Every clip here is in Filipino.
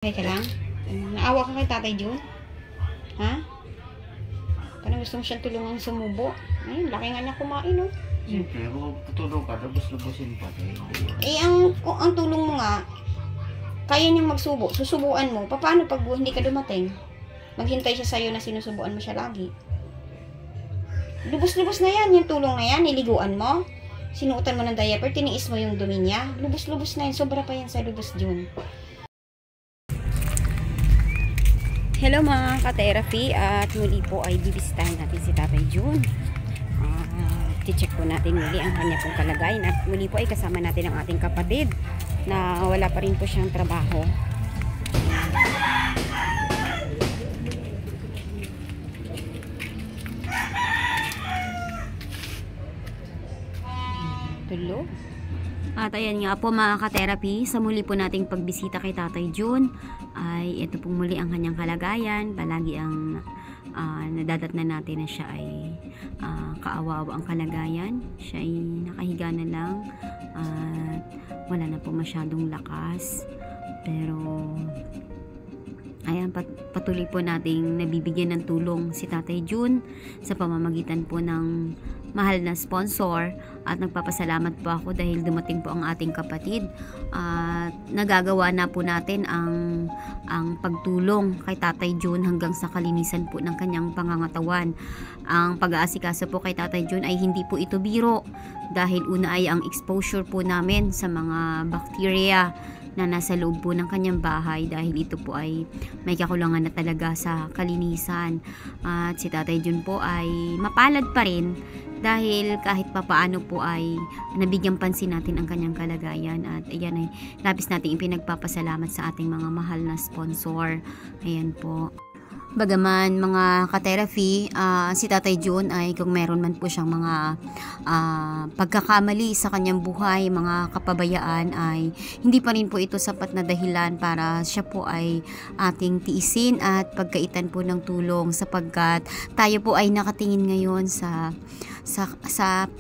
Okay ka lang? Naawa ka kay Tatay Jun? Ha? Parang gusto mo siyang tulungang sumubo. Ayun, laki nga niya kumain, oh. Siyempre, kung tutulong ka, lubos-lubosin pa. Ang tulong mo nga, kaya niyang magsubo. Susubuan mo. Paano pag hindi ka dumating? Maghintay siya sa'yo na sinusubuan mo siya lagi. Lubos-lubos na yan. Yung tulong na yan, niliguan mo. Sinuotan mo ng diaper, tiniis mo yung dumi niya. Lubos-lubos na yan. Sobra pa yan sa lubos, Jun. Hello mga ka-therapy, at muli po ay bibisitahin natin si Tatay Jun. I-check po natin muli ang kanya pong kalagayan, at muli po ay kasama natin ang ating kapatid na wala pa rin po siyang trabaho. Tulog. At ayan nga po mga ka-therapy, sa muli po nating pagbisita kay Tatay Jun ay ito pong muli ang kanyang kalagayan. Palagi ang nadadatnan natin na siya ay kaawawa ang kalagayan. Siya ay nakahiga na lang at wala na po masyadong lakas. Pero ayan, patuloy po nating nabibigyan ng tulong si Tatay Jun sa pamamagitan po ng mahal na sponsor, at nagpapasalamat po ako dahil dumating po ang ating kapatid at nagagawa na po natin ang pagtulong kay Tatay Jun hanggang sa kalinisan po ng kanyang pangangatawan. Ang pag-aasikaso po kay Tatay Jun ay hindi po ito biro, dahil una ay ang exposure po namin sa mga bacteria na nasa loob po ng kanyang bahay, dahil ito po ay may kakulangan na talaga sa kalinisan. At si Tatay Jun po ay mapalad pa rin dahil kahit papaano po ay nabigyan pansin natin ang kanyang kalagayan, at ayan ay labis nating ipinagpapasalamat sa ating mga mahal na sponsor. Ayan po. Bagaman mga ka-therapy, si Tatay Jun ay kung meron man po siyang mga pagkakamali sa kanyang buhay, mga kapabayaan, ay hindi pa rin po ito sapat na dahilan para siya po ay ating tiisin at pagkaitan po ng tulong, sapagkat tayo po ay nakatingin ngayon sa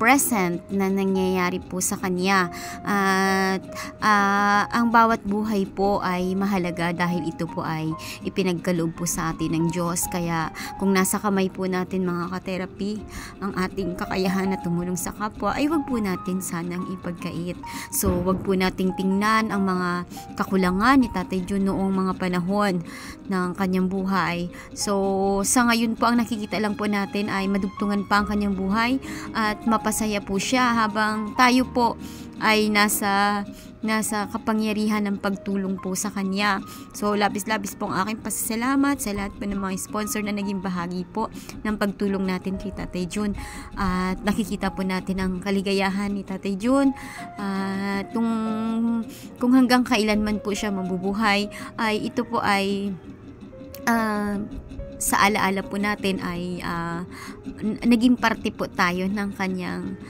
present na nangyayari po sa kanya, at ang bawat buhay po ay mahalaga dahil ito po ay ipinagkaloob po sa atin ng Diyos. Kaya kung nasa kamay po natin mga ka-therapy ang ating kakayahan na tumulong sa kapwa, ay wag po natin sanang ipagkait. So wag po nating tingnan ang mga kakulangan ni Tatay Jun noong mga panahon ng kanyang buhay. So sa ngayon po ang nakikita lang po natin ay madugtungan pa ang kanyang buhay at mapasaya po siya habang tayo po ay nasa kapangyarihan ng pagtulong po sa kanya. So labis-labis po ang aking pasasalamat sa lahat po ng mga sponsor na naging bahagi po ng pagtulong natin kay Tatay Jun, at nakikita po natin ang kaligayahan ni Tatay Jun, at kung hanggang kailan man po siya mabubuhay, ay ito po ay sa alaala po natin ay naging parte po tayo ng kanyang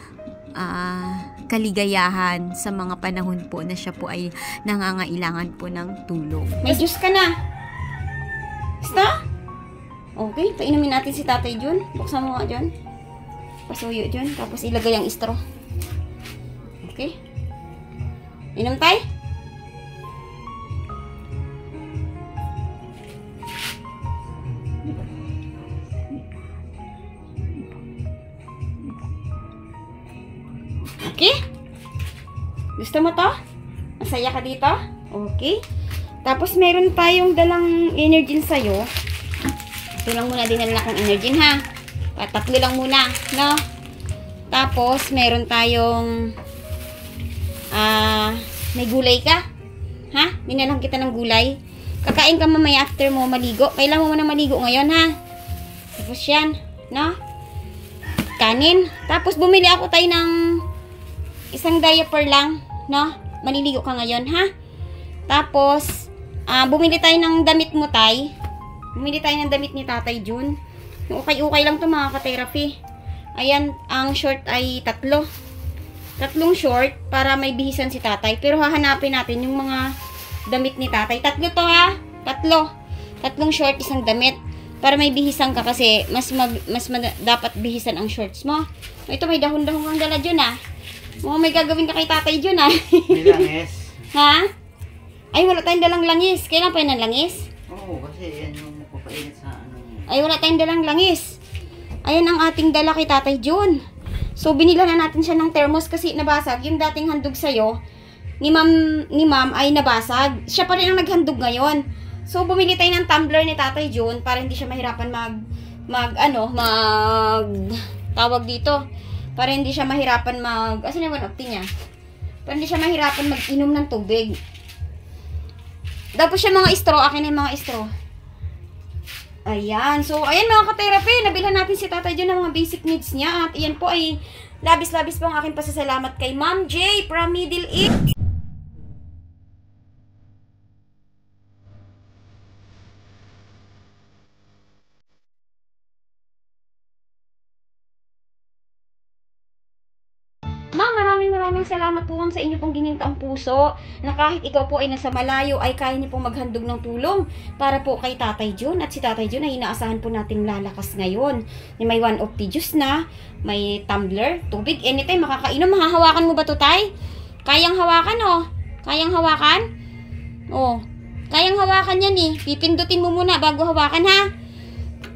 kaligayahan sa mga panahon po na siya po ay nangangailangan po ng tulong. May juice ka na. Basta? Okay, painumin natin si Tatay Jun. Buksan mo nga dyan. Pasuyo dyan. Tapos ilagay ang straw. Okay? Inom tayo? Okay? Gusto mo to? Masaya ka dito? Okay. Tapos meron tayong dalang energy sa'yo. Ito lang muna dinala kong energy, ha? Tatlo lang muna, no? Tapos meron tayong may gulay ka? Ha? Dinalang kita ng gulay. Kakain ka mamaya after mo maligo. Kailangan mo na maligo ngayon, ha? Tapos yan, no? Kanin. Tapos bumili ako tayo ng isang diaper lang, no? Maliligo ka ngayon, ha? Tapos, bumili tayo ng damit mo, tay. Bumili tayo ng damit ni Tatay Jun. Yung ukay-ukay lang to mga ka-therapy. Ayan, ang short ay tatlo. Tatlong short para may bihisan si Tatay. Pero hahanapin natin yung mga damit ni Tatay. Tatlo to, ha? Tatlong short, isang damit. Para may bihisan ka kasi dapat bihisan ang shorts mo. Ito, may dahon-dahon kang dala dyan, ha? May gagawin ka kay Tatay Jun, ha? Bilanges. Ha? Ay, wala tayong dalang langis. Kailan pa yun ang langis? Oo, kasi yan yung magpapainit sa ano. Ay, wala tayong dalang langis. Ayan ang ating dala kay Tatay Jun. So, binila na natin siya ng thermos kasi nabasag. Yung dating handog sa'yo, ni ma'am ay nabasag. Siya pa rin ang naghandog ngayon. So, bumili tayo ng tumbler ni Tatay Jun para hindi siya mahirapan tawag dito. Para hindi siya mahirapan asan yung 1 niya? Para hindi siya mahirapan mag-inom ng tubig. Tapos siya mga straw, akin na yung mga straw. Ayan. So, ayan mga ka-therapy. Nabilhan natin si Tatay Jun ng mga basic needs niya. At iyan po ay labis-labis po ang aking pasasalamat kay Ma'am J from Middle East. Ma'am, maraming salamat po sa inyo pong ginintaang puso na kahit ikaw po ay nasa malayo ay kaya niyo pong maghandog ng tulong para po kay Tatay Jun. At si Tatay Jun ay inaasahan po nating lalakas ngayon. May 1 of tea juice na, may tumbler, tubig, anytime makakainom. Mahahawakan mo ba to, Tay? Kayang hawakan, oh. Kayang hawakan? Oh. Kayang hawakan yan eh. Pipindutin mo muna bago hawakan, ha?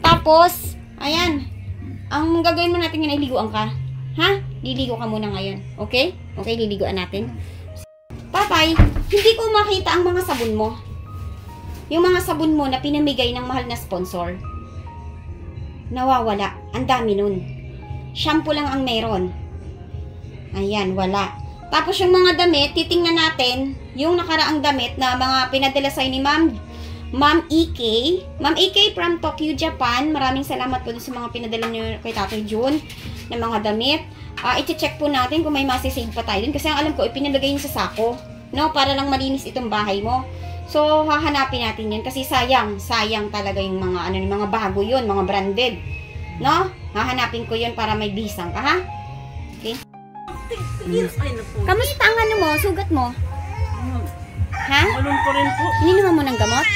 Tapos, ayan. Ang gagawin mo natin yun ay liguan ka. Ha? Liligo ka muna ngayon. Okay? Okay, liliguan natin. Tatay, hindi ko makita ang mga sabon mo. Yung mga sabon mo na pinamigay ng mahal na sponsor. Nawawala. Ang dami nun. Shampoo lang ang meron. Ayan, wala. Tapos yung mga damit, titingnan natin yung nakaraang damit na mga pinadala sa'yo ni Ma'am EK. Ma'am EK from Tokyo, Japan. Maraming salamat po sa mga pinadala niyo kay Tatay Jun ng mga damit. I-check po natin kung may masisave pa tayo din. Kasi ang alam ko, ipinalagay yun sa sako. No? Para lang malinis itong bahay mo. So, hahanapin natin yan. Kasi sayang talaga yung mga, mga bago yun. Mga branded. No? Hahanapin ko yun para may bisang ka, ha? Okay? Kamusta ang mo? Sugat mo? Ha? Ganun pa rin po. Ininuman mo ng gamot?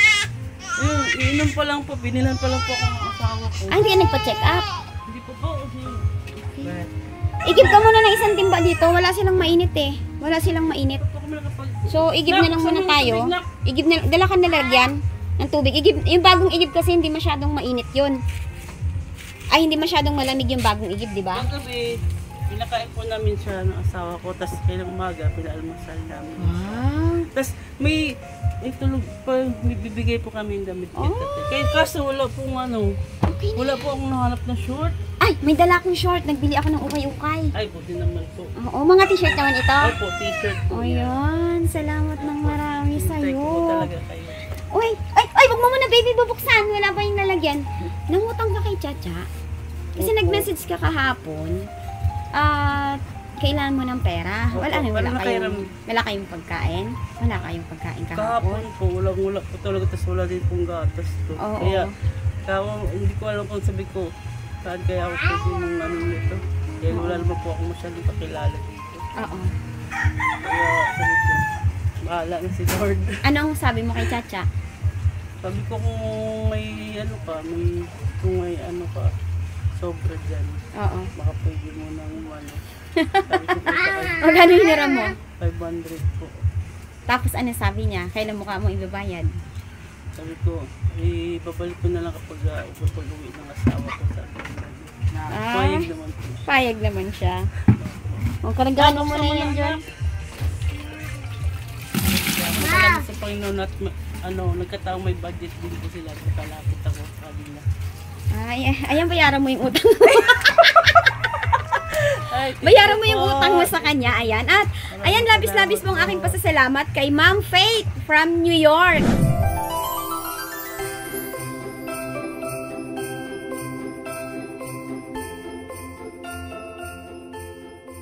Inom pa lang po. Binilan pa lang po ako ng asawa ko. Hindi ka nagpa-check up? Hindi po po. Igib ka muna ng 1 timba dito. Wala silang mainit eh. Wala silang mainit. So, igib na lang muna tayo. Igib na, dala ka na lagyan ng tubig. Igib, yung bagong igib kasi hindi masyadong mainit yun. Ay, hindi masyadong malamig yung bagong igib, di ba? Paggabi, pinakain po namin siya ng asawa ko. Tapos kailang umaga, pinaalmasal namin. Tapos may tulog pa, bibigay po kami ng damit. Kaya kaso wala pong Okay. wala po akong nahanap na short. Ay, may dala akong short. Nagbili ako ng ukay-ukay. Ay, buti naman po. Oo, mga t-shirt naman ito. Ay po, t-shirt po yan. Ayan, salamat ng marami Thank you po sa'yo. talaga kayo. Uy, ay, wag mo muna baby bubuksan. Wala pa yung lalagyan. Nangutang ka kay Chacha. Kasi Opo. nag-message ka kahapon. At kailangan mo ng pera. Opo, Wala wala kayong pagkain. Wala kayong pagkain Kahapon kahapon. po, wala po talaga. Tapos wala din pong gatas to. Oo. Kaya hindi ko alam kung sabi ko, saan kaya ako pwede ng nito. Kaya wala naman po ako masyadong kakilala dito. Oo. Kaya sabi ko, bahala na si Lord. Anong sabi mo kay Chacha? Sabi ko kung may kung may sobra dyan. Oo. Baka pwede mo nang Sabi ko po sa kanya, Magkano hiniram mo? 500 po. Tapos ano sabi niya? Kailan mo ka mo ibabayad? Sabi ko, babalik ko na lang kapag uwi ng asawa ko. Sabi ko, payag naman po siya. Payag naman siya. O, karagahan mo na yan dyan. Salamat sa Panginoon at nagkataong may budget din po sila. Kalapit ako sa kanila. Ay, ayan, bayaran mo yung utang mo. Bayaran mo yung utang mo sa kanya. Ayan. At, ayan, labis-labis pong aking pasasalamat kay Ma'am Faith from New York.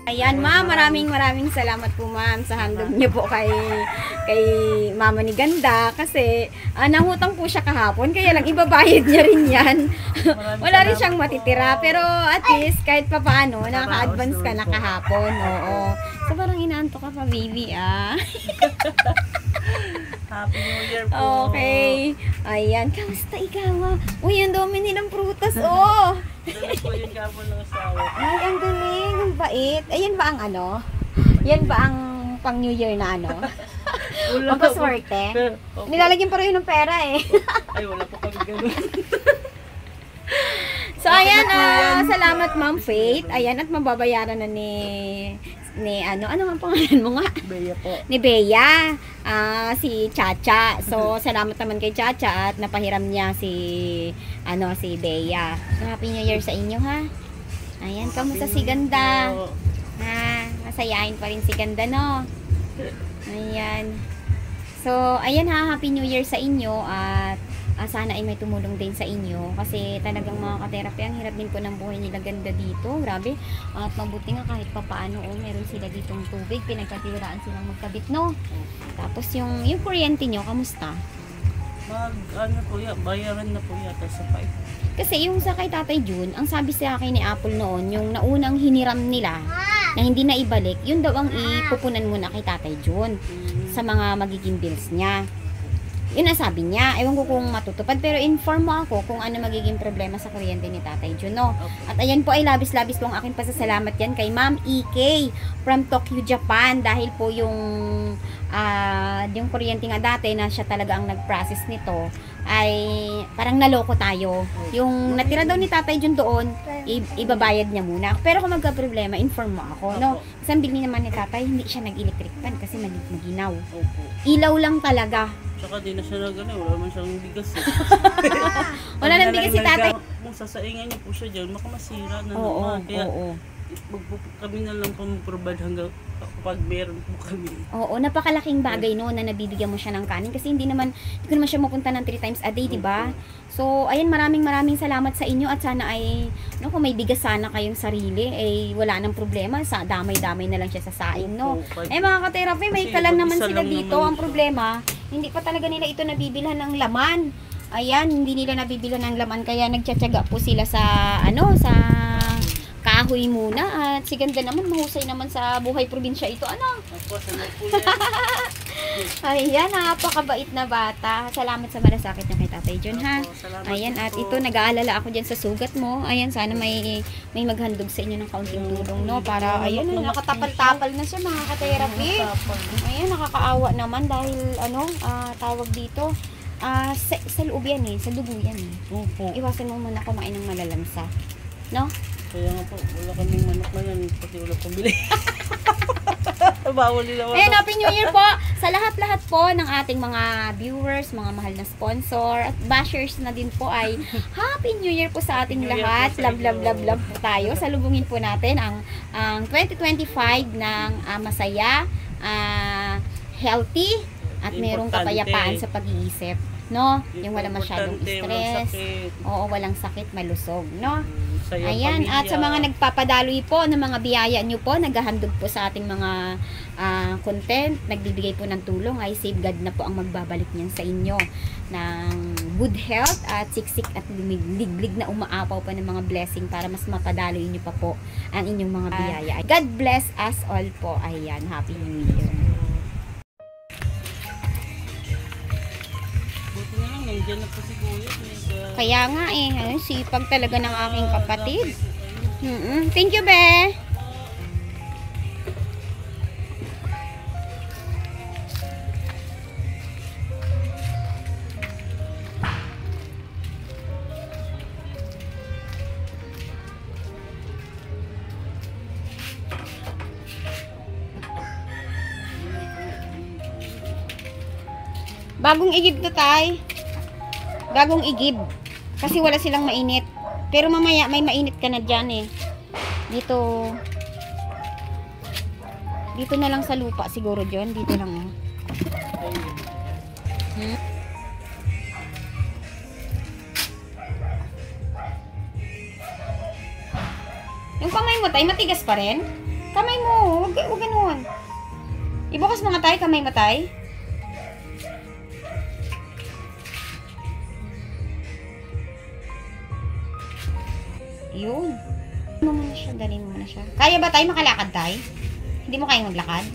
Ayan, ma'am, maraming salamat po, ma'am, sa handog niyo po kay mama ni Ganda kasi nangutang po siya kahapon kaya lang ibabayad niya rin yan. Wala rin siyang matitira pero at least kahit pa paano naka-advance ka na kahapon. Oo. So parang inaanto ka pa, baby, Happy New Year po. Okay. Ayan, kamusta ikaw? Uy, ang dami nilang prutas, oh. Dala po yung kapon ng asawa. Ay, ang galing, ang bait. Ayan ba ang Yan ba ang pang New Year na Wala po. Pampaswerte. Opo. Nilalagyan pa rin yun ng pera eh. Ay, wala po kami ganun. So, ayan, salamat Ma'am Faith. Ayan, at mababayaran na ni ano ang pangalan mo nga? Bea po. Ni Bea, si Chacha. So, salamat naman kay Chacha at napahiram niya si Bea. So, Happy New Year sa inyo, ha? Ayan, kamusta si Ganda? Ha, masayahin pa rin si Ganda, no? Ayan. So, ayan ha, Happy New Year sa inyo at sana ay may tumulong din sa inyo kasi talagang mga ka-therapy, ang hirap din po ng buhay nila Ganda dito. Grabe. At mabuti nga kahit papaano, meron sila ditong tubig, pinagkatiwaraan silang magkabit, no? Tapos yung kuryente nyo, kamusta? Bayaran na po yata sa 5. Kasi yung sa kay Tatay Jun, ang sabi sa akin ni Apple noon, yung naunang hiniram nila na hindi na ibalik, yun daw ang ipupunan muna kay Tatay Jun sa mga magiging bills niya. Yun ang sabi niya. Ewan ko kung matutupad, pero inform mo ako kung ano magiging problema sa kuryente ni Tatay Jun, no? At ayan po ay labis-labis po ang aking pasasalamat yan kay Ma'am EK from Tokyo, Japan, dahil po yung kuryente nga dati na siya talaga ang nag-process nito ay parang naloko tayo. Yung natira daw ni Tatay Jun doon, ibabayad niya muna. Pero kung magka-problema, inform mo ako, no? Kasi ang bilhin naman ni Tatay, hindi siya nag-electric fan kasi maginaw. Ilaw lang talaga. Tsaka di na siya wala naman siyang bigas eh. Wala nang bigas si Tatay. Kung sasaingan niyo po siya dyan, makamasira na Oo, naman. Kaya oo. kami na lang po mag-provide hanggang kapag meron po kami. Oo, napakalaking bagay no na nabibigyan mo siya ng kanin kasi hindi ko naman siya mapunta ng 3 times a day, di ba? So, ayan, maraming salamat sa inyo at sana ay kung may bigas sana kayong sarili, wala nang problema, damay-damay na lang siya sa saing, no? Mga ka-therapy, may kalan naman sila dito. Ang problema, hindi pa talaga nila ito nabibilhan ng laman. Ayan, hindi nila nabibilhan ng laman kaya nagtsatsaga po sila sa sa kahoy muna at si Ganda naman mahusay naman sa buhay probinsya ito. Ayan, napakabait na bata. Salamat sa malasakit niya kay Tatay Jun, ha. Ayan, at ito nag-aalala ako dyan sa sugat mo. Ayan, sana may maghandog sa inyo ng kaunting tulong, no, para ayan, nakatapal-tapal na siya, mga ka-therapy. Ayan, nakakaawa naman dahil tawag dito sa loob yan sa dugo yan Iwasan mo muna kumain ng malalamsa, no? Kaya nga po, wala kaming manok na yan, pati wala pambili. Bawal nila manok. Ayan, Happy New Year po sa lahat-lahat po ng ating mga viewers, mga mahal na sponsor, at bashers na din po ay Happy New Year po sa ating lahat. Love po tayo. Salubungin po natin ang 2025 ng masaya, healthy, at mayroong kapayapaan sa pag-iisip, no? Yung wala masyadong stress. Oo, walang sakit, malusog, no? Ayan, at sa mga nagpapadaloy po ng mga biyaya nyo po, naghahandog po sa ating mga content, nagbibigay po ng tulong, ay safeguard na po ang magbabalik niyan sa inyo ng good health at siksik at liglig na umaapaw pa ng mga blessing para mas mapadaloy nyo pa po ang inyong mga biyaya. God bless us all po. Ayan, Happy New Year. Buti na lang, nandiyan na po si Kuya. Kaya nga sipag talaga ng aking kapatid. Thank you, be. Bagong igib to, tay. Bagong igib. Kasi wala silang mainit. Pero mamaya may mainit ka na dyan Dito na lang sa lupa siguro dyan. Dito lang Yung kamay mo, tay, matigas pa rin? Kamay mo, huwag ganun. Ibukas mo nga, tay, kamay mo, tay. Yun. Ano mo na siya? Dalhin mo na siya. Kaya ba tayo makalakad tayo? Hindi mo kaya maglakad?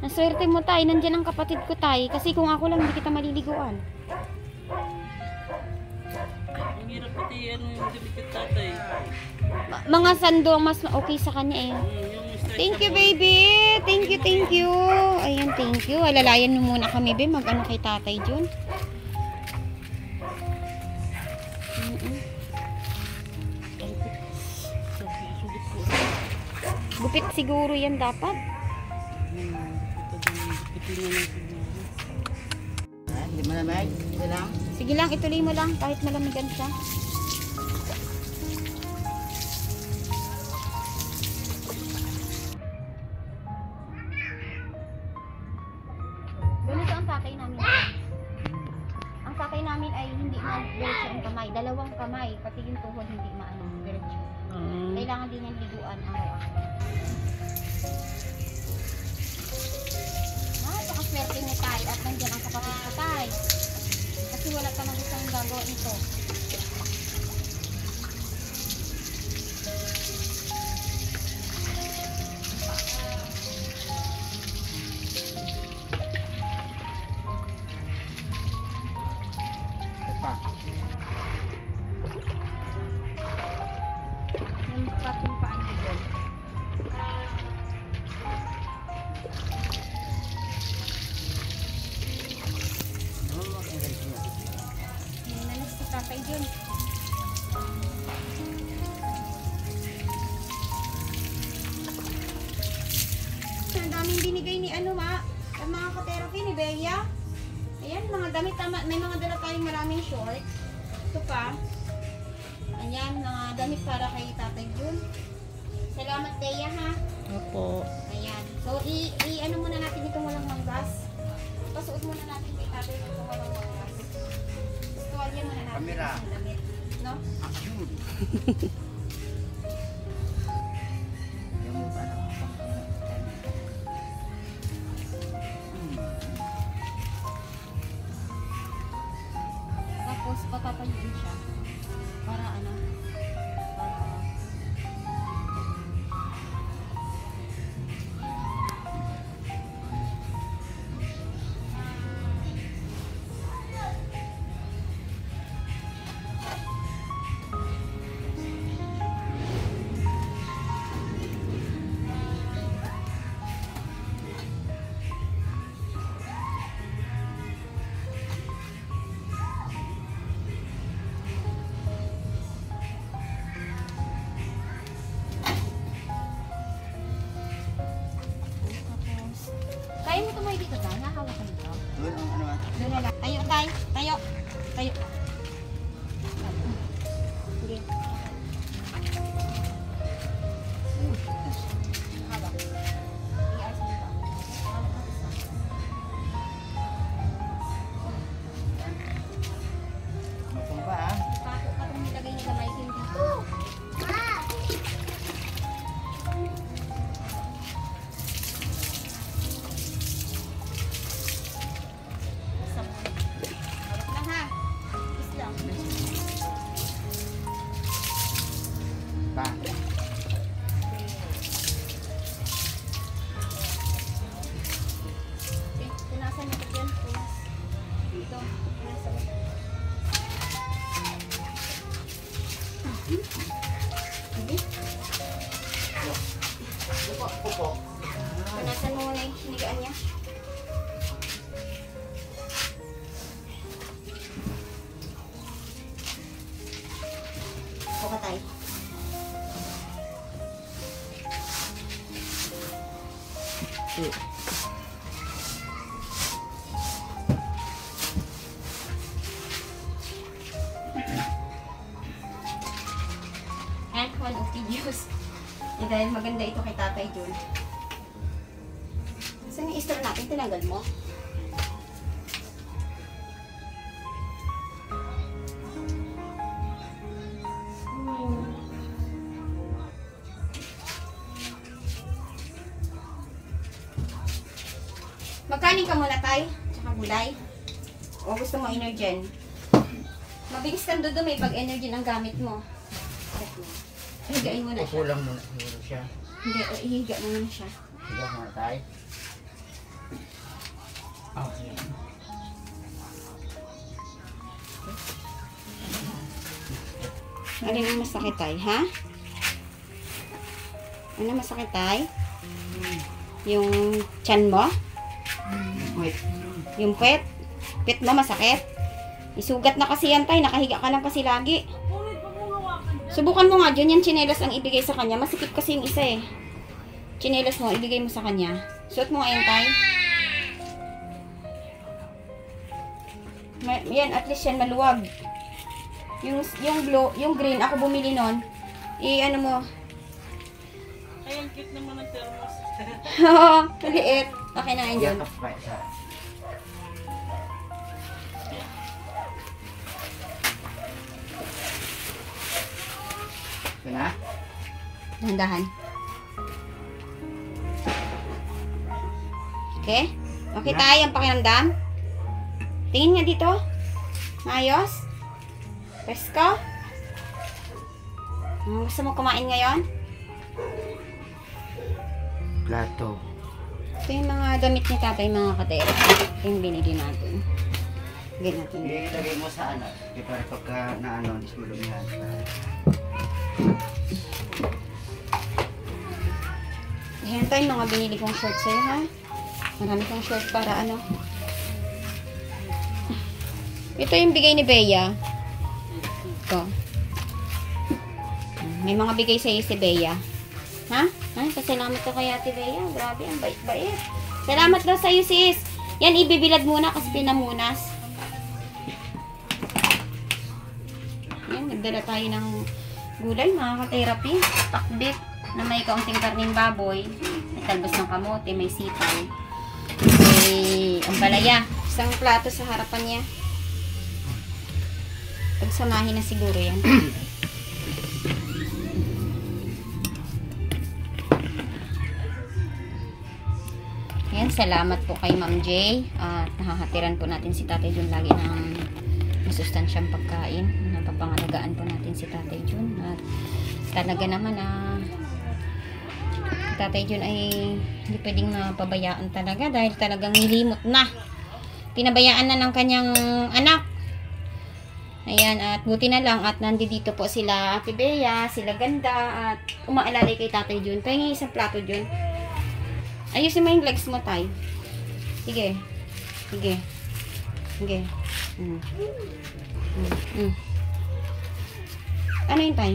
Ang swerte mo, tay. Nandiyan ang kapatid ko, tay. Kasi kung ako lang, hindi kita maliliguan. Ang hirap pati ano yung damit ng tatay. Mga sando ang mas okay sa kanya eh. Yung Thank you, baby. Thank you, thank you. Ayan, thank you. Alalayan mo muna kami, be. Mag-ano kay tatay, Jun. Gupit siguro yan dapat. Hindi mo na bag? Ito lang? Sige lang, ituloy mo lang kahit malamigan siya. Ganito ang tatay namin. Ang tatay namin ay hindi ma-diretso ang kamay. Dalawang kamay, pati yung tuhod hindi maano diretso. Kailangan din yung liguan araw-araw. Napakaswerte mo tayo at nandiyan ang kapatid ko tayo. Kasi wala ka nang gustong gagawa nito. Ito pa. Yung pating paan ko dyan. Yung nanas si tatay dyan. Ang daming binigay ni ano ang mga ka-therapy ni Bea. Ayan, mga damit, may mga dala tayong maraming shorts. Ito pa. Ayan, mga damit para kay tatay Jun. Salamat, Bea, ha? Opo. Ayan. So, i-ano muna natin itong walang manggas. Pasuot muna natin kay tatay itong walang manggas. Tuwalya muna natin Kamera. ang damit. No? Action! Yung mo para Tapos, patapayuin siya. Para ano? Para... Kaya mo tumayo dito tayo? Nakahawak ka dito? doon ang ano Doon na lang. Tayo, tayo. Tayo. Tayo. Sige. Hawak. I-ayos mo ba? Hawak ka isa. matumba Patong nilagay nila Michael dito. Isa mo. Hawak lang ha. Kiss lang. ba? Okay, punasan mo ito dyan. Punas. Dito. Punasan mo. Sige. Upo, upo. Punasan mo muna yung hinigaan niya. Upo ka tayo. And one of videos. Eh, dahil maganda ito kay Tatay Jun. Saan yung Easter natin? Tinanggal mo? Magkanin ka muna, Tay? Tsaka gulay? O gusto mo Energen? Mabilis kang dudumi pag Energen ang gamit mo. Higain mo na siya. Upo lang muna siguro siya. Hindi, ihiga mo na siya. Higa muna tayo. Oh, sige. Alin ang masakit tay, ha? Ano masakit tay? Yung tiyan mo? Wait. Yung pet? Pet mo masakit? Isugat na kasi yan tay, nakahiga ka lang kasi lagi. Subukan mo nga dyan, yung tsinelas ang ibigay sa kanya. Masikip kasi yung isa eh. Tsinelas mo, ibigay mo sa kanya. Suot mo nga yan tay. Yan, at least yan maluwag. Yung blue, yung green, ako bumili nun. Ano mo? Ay, ang cute naman ng thermos. Oo, maliit. Okay na yan dyan. Yakap pa isa. Okay na? Dahan-dahan. Okay? Okay tayo ang pakiramdam? Tingin nga dito. Maayos? Presko? Gusto mo kumain ngayon? Plato. Ito yung mga damit ni tatay, mga katero. Ito yung binili natin. Bigyan natin. Ilagay mo sa ano. Di para pagka na ano, is malumihan. Ayan tayo mga binili kong shorts sa'yo, ha? Marami kong shorts para ano. Ito yung bigay ni Bea. Ito. May mga bigay sa'yo si Bea. Ha? Ay, pasalamat ka kay Ate Bea. Grabe, ang bait-bait. Salamat daw sa'yo, sis. Yan, ibibilad muna kasi pinamunas. Yan, nagdala tayo ng gulay, mga ka-therapy. Pakbit na may kaunting karning baboy. May talbos ng kamote, may sitaw. May ambalaya. Isang plato sa harapan niya. Pagsamahin na siguro yan. Ayan, salamat po kay Ma'am J. At nakahatiran po natin si Tatay Jun lagi ng masustansyang pagkain. Napapangalagaan po natin si Tatay Jun. At talaga naman Tatay Jun ay hindi pwedeng mapabayaan talaga dahil talagang nilimot na. Pinabayaan na ng kanyang anak. Ayan, at buti na lang at nandito po sila Ate Bea, sila Ganda at umaalalay kay Tatay Jun. Pahingi isang plato Jun. Ayusin mo yung legs mo, tay. Sige. Sige. Sige. Ano yun, tay?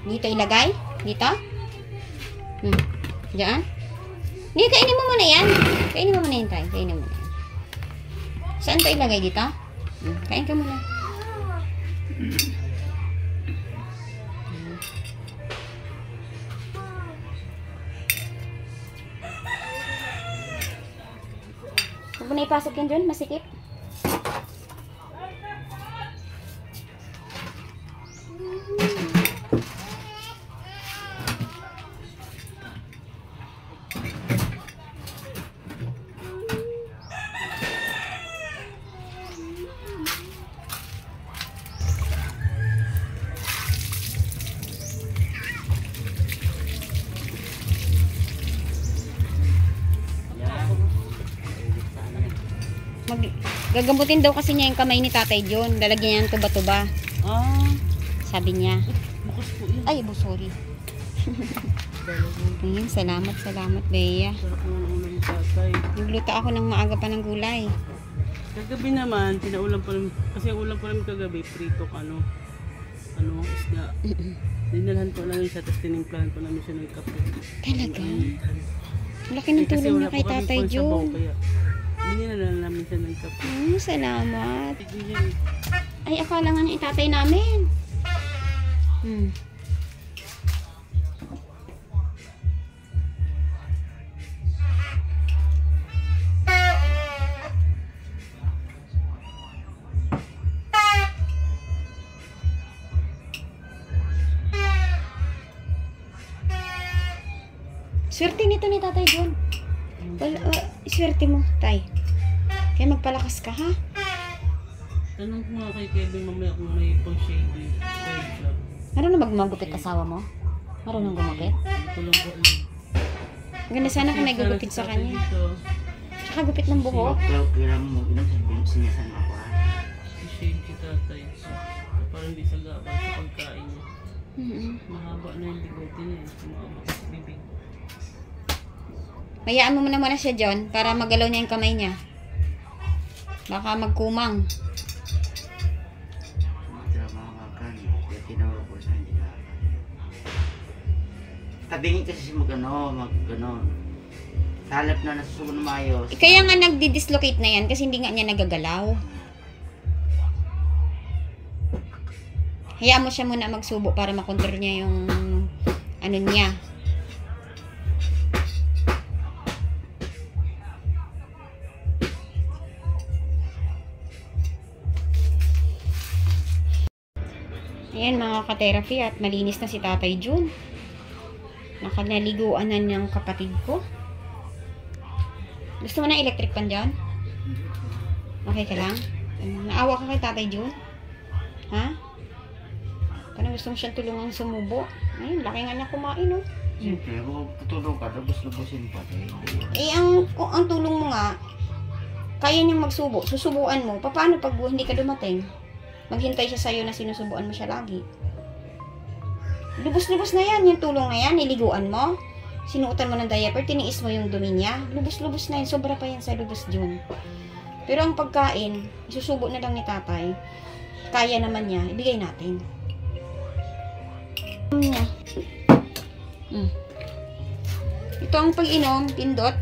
Dito ilagay? Dito? Diyan? Hindi, kainin mo muna yan. Kainin mo muna yan, tay. Kainin mo muna yan. Saan ito ilagay? Dito? Kain ka muna. Huwag mo na ipasok yan dyan, masikip. Gagambutin daw kasi niya yung kamay ni Tatay John. Lalagyan niya ng tuba-tuba. Sabi niya. Bukas po yun. Ay, sorry. Ayun, salamat, Bea. Sarap naman ulam ni Tatay. Nagluto ako ng maaga pa ng gulay. Kagabi naman, pinaulam pa namin. Kasi ang ulam pa namin kagabi, pritong isda. Dinalhan po namin siya, tapos tinimplahan po namin siya ng kape. Talaga? Laki ng tulong niya kay Tatay John. Binilala namin siya ng kape. Salamat. Ay, akala nga niya itatay namin. Swerte nito ni Tatay John. Swerte mo, tay. Kaya magpalakas ka, ha? Tanong ko nga kay Kevin mamaya kung may pang-shading. Marunong magmagupit asawa mo? Marunong gumupit? Tulong ko lang. Maganda sana kung may gugupit sa kanya. Kakagupit ng buhok. Kailangan mo inom sa sinyasan ako ha. I-shade si tatay. Parang hindi sa gabal sa pagkain niya. Mahaba na yung bigote niya. Sumama sa bibig. Hayaan mo muna siya, John, para magalaw niya yung kamay niya. Baka magkumang. Kaya tinawag ko sa hindi na. Tabingin kasi siya mag-ano. Sa halap na nasusubo na maayos. Kaya nga nagdi-dislocate na yan kasi hindi nga niya nagagalaw. Hayaan mo siya muna magsubo para makontrol niya yung ano niya. Ayan mga ka-therapy at malinis na si Tatay Jun. Nakanaliguan na ng kapatid ko. Gusto mo na electric pan dyan? Okay ka lang? Naawa ka kay Tatay Jun? Ha? Parang gusto mo siyang tulungang sumubo. Ayun, laki nga niya kumain, oh. Siyempre, kung tutulong ka, lubos-lubosin pa. Ang tulong mo nga, kaya niyang magsubo. Susubuan mo. Paano pag hindi ka dumating? Maghintay siya sa'yo na sinusubuan mo siya lagi. Lubos-lubos na yan. Yung tulong na yan, niliguan mo. Sinuotan mo ng diaper, tiniis mo yung dumi niya. Lubos-lubos na yan. Sobra pa yan sa lubos dyan. Pero ang pagkain, isusubo na lang ni tatay. Kaya naman niya, ibigay natin. Ito ang pag-inom, pindot.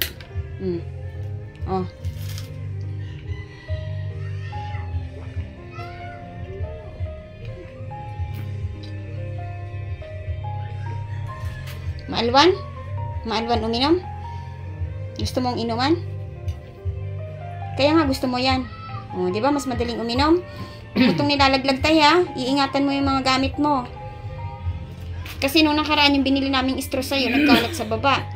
Oh. Maalwan? Maalwan uminom? Gusto mong inuman? Kaya nga gusto mo yan. O, di ba mas madaling uminom? Itong nilalaglag tayo ha. Iingatan mo yung mga gamit mo. Kasi nung nakaraan yung binili naming straw sa'yo, nagkalat sa baba.